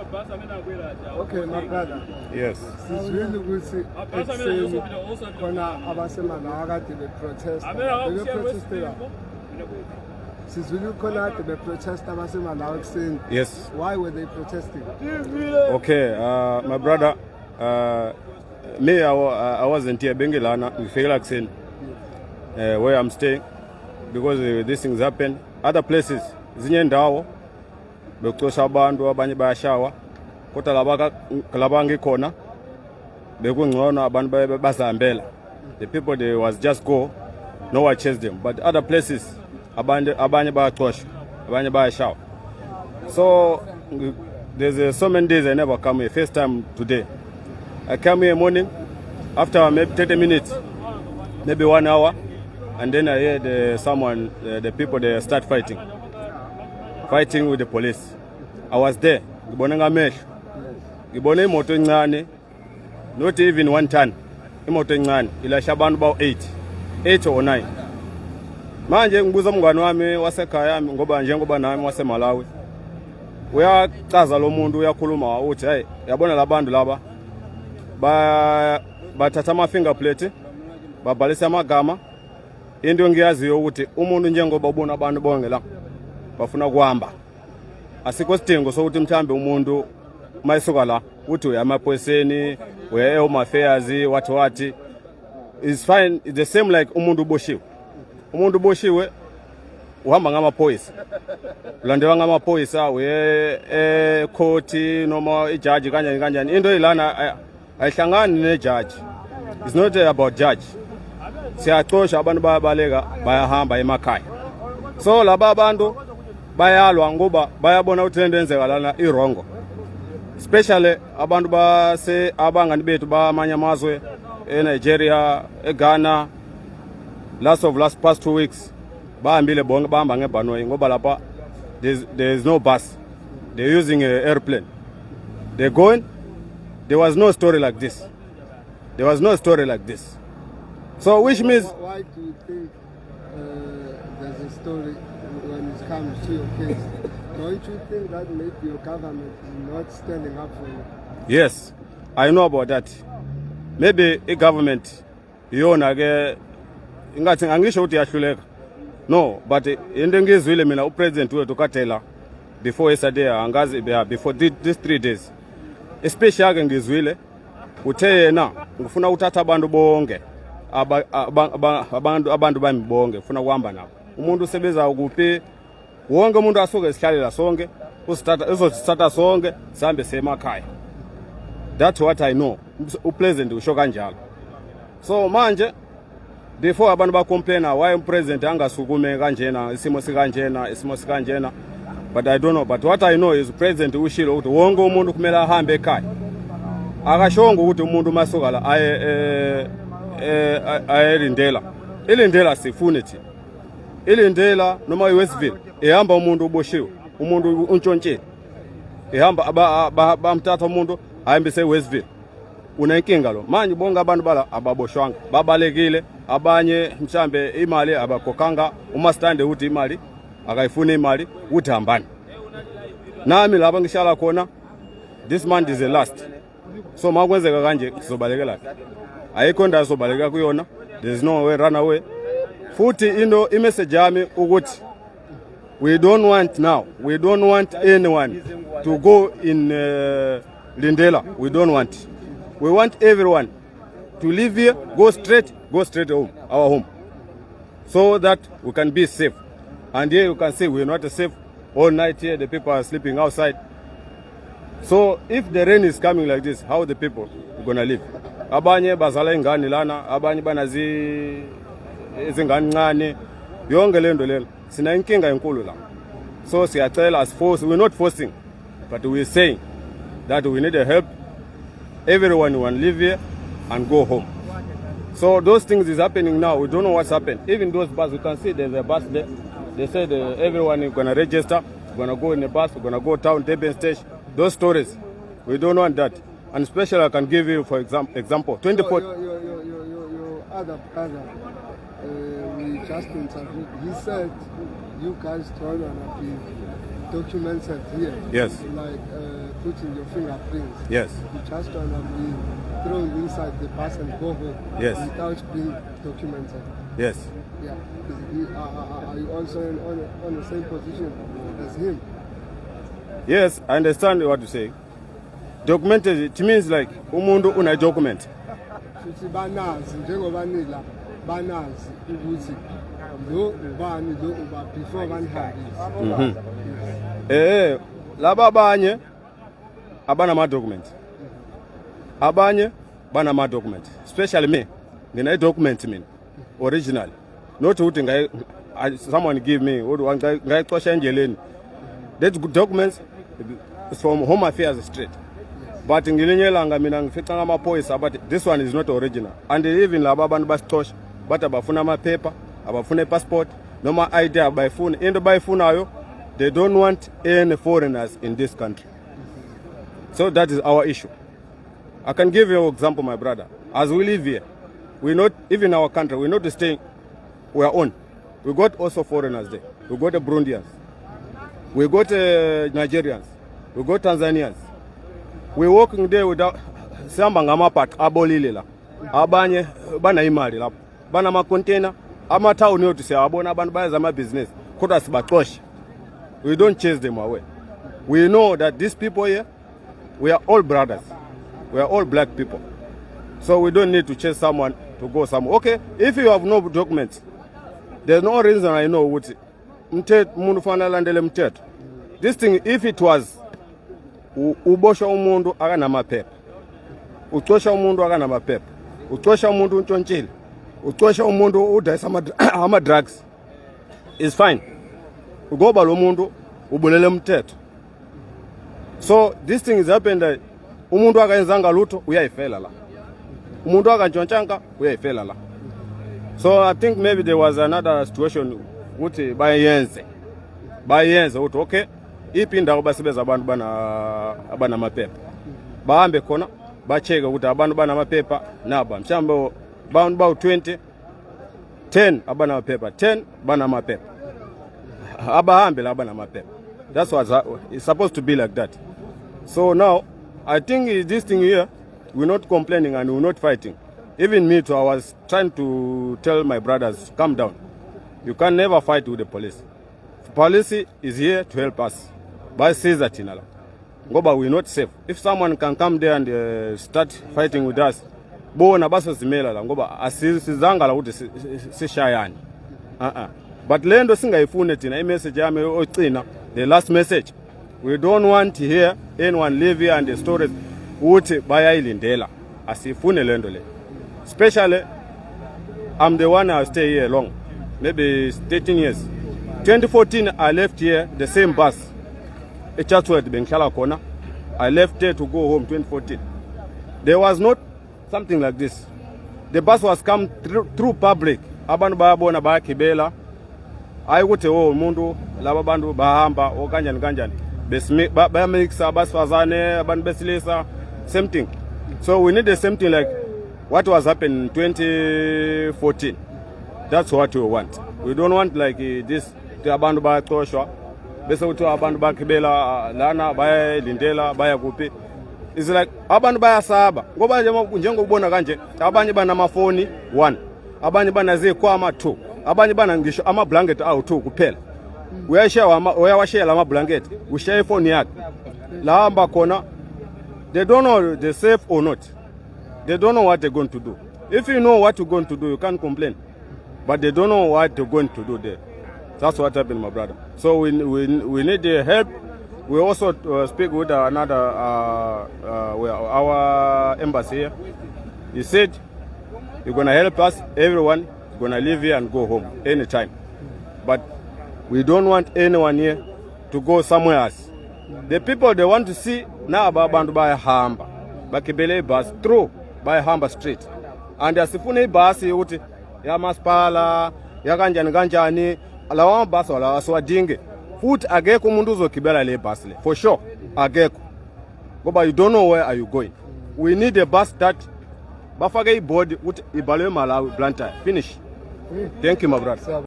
Okay, my brother. Yes. Sizwile ukuthi ekuseni khona abasemalawa kade beprotesta. Beprotestela. Sizwile khona kade beprotesta abasemalawa ekuseni. Yes. Why were they protesting? Okay, my brother, me, I wasn't here. Bengelana, we feel like saying where I'm staying because these things happen. Other places, zinye ndawo bekuxosha abantu abanye bayashawa kodwa laba ngikhona bekungcono abantu bazihambela. The people they was just go, no one chase them, but other places abanye bayaxosha abanye bayashawa. So there's so many days I never come here. First time today I come here morning after maybe 30 minutes, maybe 1 hour, and then I heard the people they start fighting with the police. I was there. Ngibona ngamehlo. Ngibona imoto encane, not even 1 ton. Imoto encane ilasha abantu ba 8 or 9. Manje ngibuza umngane wami wasekhaya ngoba njengoba nami waseMalawi. Uyachaza lo muntu uyakhuluma uthi hey yabona labantu laba bathatha ama fingerplate babhalisa amagama. Into ngiyaziyo ukuthi umuntu njengoba ubona abantu bonke la bafuna kuhamba. Asikho sidingo sokuthi mhlambe umuntu mayisuka la uthi uyamaphoyiseni uya eHome Affairs what is fine. It's the same like umuntu uboshiwe. Umuntu uboshiwe uhamba ngamaphoyisa. Ulandelwa ngamaphoyisa uye court noma ijudge kanjani. Into ilana ayihlangani nejudge. It's not about judge. Siyaxosha abantu bayabaleka bayahamba emakhaya. So laba abantu bayalwa ngoba bayabona ukuthi lento enzeka lana irongo. Especially abantu abangani bethu bamanye amazwe eNigeria, eGhana, last past 2 weeks bahambile bonke bahamba ngebhanoyi ngoba lapha there's no bus. They're using an airplane. They're going. There was no story like this. So which means Why do you think there's a story when it comes to your case? Don't you think that maybe your government is not standing up for you? yes, I know about that. Maybe a government yona ke ingathi angisho ukuthi yahluleka. No, but into ngizwile mina upresident wethu kaTela before yesterday angazi before these 3 days. Especially ke ngizwile uthe yena ngifuna uthatha abantu bonke abantu bamibonge ufuna kuhamba nabo. Umuntu usebenza kuphi wonke umuntu asuke esihlalela sonke usithatha sonke sihambe semakhaya. That's what I know. Upresident usho kanjalo. So manje before abantu ba complain why upresident angasukume kanjena isimo sikanjena but I don't know, but what I know is president ushilo ukuthi wonke umuntu kumele ahambe ekhaya. Akashongo ukuthi umuntu masuka la ayelindela. Ilindela sifune thi. Ilindela noma iWestville ehamba umuntu uboshiwe, umuntu untshontsheni. Ehamba bamthatha umuntu ahambise eWestville. Unenkinga lo. Manje bonke abantu bala ababoshwanga. Babalekile, abanye mhlambe imali abakhokanga, uma stande uthi imali akayifuna imali uthi hambani. Nami laba ngishala khona this month is the last. So makwenzeka kanje sizobalekela. Ayikho ndawo sobaleka kuyona. There's no way run away. Futhi into imessage yami ukuthi we don't want anyone to go in Lindela. We don't want. We want everyone to live here, go straight home, our home, so that we can be safe. And here you can see we're not safe. All night here the people are sleeping outside. So if the rain is coming like this, how the people are gonna live? Abanye bazala ingane lana, abanye banazi izingane ncane, yonke lento lelo. Sina inkinga enkulu la. So siyacela as force, we're not forcing, but we're saying that we need help. Everyone want to live here and go home. So those things is happening now. We don't know what's happened. Even those buses, you can see there's a bus there. They said everyone is going to register. We're going to go in the bus. We're going to go town, Durban station. Those stories, we don't want that. And especially I can give you, for example, 24. Your other brother, we just interviewed. He said you guys don't want to be documented here. Yes. Like putting your fingerprints. Yes. You just want to be thrown inside the bus and go home. Yes. Without being documented. Yes. Yeah. Are you also on the same position as him? Yes, I understand what you say. Documented, it means like umuntu una document. Futhi banazi njengoba nila banazi ukuthi lo ubani lo uba before banihambisa. Laba abanye abanama documents. Abanye banama documents. Especially me. Ngina document mina original. Not ukuthi someone give me ngayixosha endleleni. That documents is from Home Affairs Street. But ngelinye langa mina ngifica ngamaphoyisa but this one is not original. And even laba abantu basitosha but abafuna amaphepha, abafuna passport, noma ID abayifuna. Into bayifunayo, they don't want any foreigners in this country. So that is our issue. I can give you an example, my brother. As we live here, we not even our country, we're not staying our own. We got also foreigners there. We got the Burundians. We got Nigerians. We got Tanzanians. We're working there without samba ngamapat abolile la. Abanye bana imali lapho. Bana ma container ama town yothu siyabona abantu bayenza ama business. Kodwa sibaxosha. We don't chase them away. We know that these people here, we are all brothers. We are all black people. So we don't need to chase someone to go somewhere. Okay, if you have no documents, there's no reason I know what umuntu fana landele mthetho. This thing, if it was ubosha umuntu akanamaphepha, ucosha umuntu akanamaphepha, ucosha umuntu untshontshile, ucosha umuntu udayisa ama drugs, is fine. Ngoba lo muntu ubulele umthetho. So this thing is happened that umuntu akayenzanga lutho uyayifela la. Umuntu akantshontshanga uyayifela la. So I think maybe there was another situation ukuthi bayenze ukuthi okay iphi indawo basebenza abantu abanamaphepha bahambe khona bacheke ukuthi abantu banamaphepha naba mhlawumbe abantu bawu20 10 abanamaphepha 10 banamaphepha abahambe la banamaphepha. That's what it's supposed to be like that. So now I think this thing here we're not complaining and we're not fighting. Even me too, I was trying to tell my brothers, calm down. You can never fight with the police. Police is here to help us. But says that in Allah. Ngoba we're not safe. If someone can come there and start fighting with us, bona baso zimela la ngoba asizanga la ukuthi sishayani. But lendo singayifune thina imessage yami ogcina, the last message. We don't want to hear anyone live here and the stories ukuthi bayayilindela. Asifune lendo le. Especially, I'm the one I stay here long, maybe 13 years. 2014, I left here, the same bus. A Chatsworth, Benkiala Corner. I left there to go home 2014. There was not something like this. The bus was come through public. Abantu bayabona bayakibela. Ayikuthi umuntu laba bantu bahamba okanjani. Bayamixa abasifazane, abantu besilisa, same thing. So we need the same thing like what was happening in 2014. That's what we want. We don't want like this abantu bayaxoshwa bese uthi abantu bakibela lana bayalindela bayakuphi. It's like abantu bayasaba ngoba njengokubona kanje abanye banamafoni 1, abanye banazikhwama 2, abanye bana ngisho ama blanket awu2 kuphela. Uyawashare lama blanket, ushare phone yakhe. La hamba khona, they don't know they're safe or not. They don't know what they're going to do. If you know what you're going to do, you can't complain. But they don't know what they're going to do there. That's what happened, my brother. So we need the help. We also speak with another our embassy here. He said, you're going to help us. Everyone is going to live here and go home anytime. But we don't want anyone here to go somewhere else. The people they want to see now abantu bayahamba bakibele bus through by Hamba Street. And asifune ibhasi ukuthi yamasipala yakanjani lawa bus wala aswadinge futhi akekho umuntu uzokibela le bus le for sure akekho ngoba you don't know where are you going. We need a bus that bafake ibodi ukuthi ibalwe Malawi Blantyre finish. Thank you, my brother.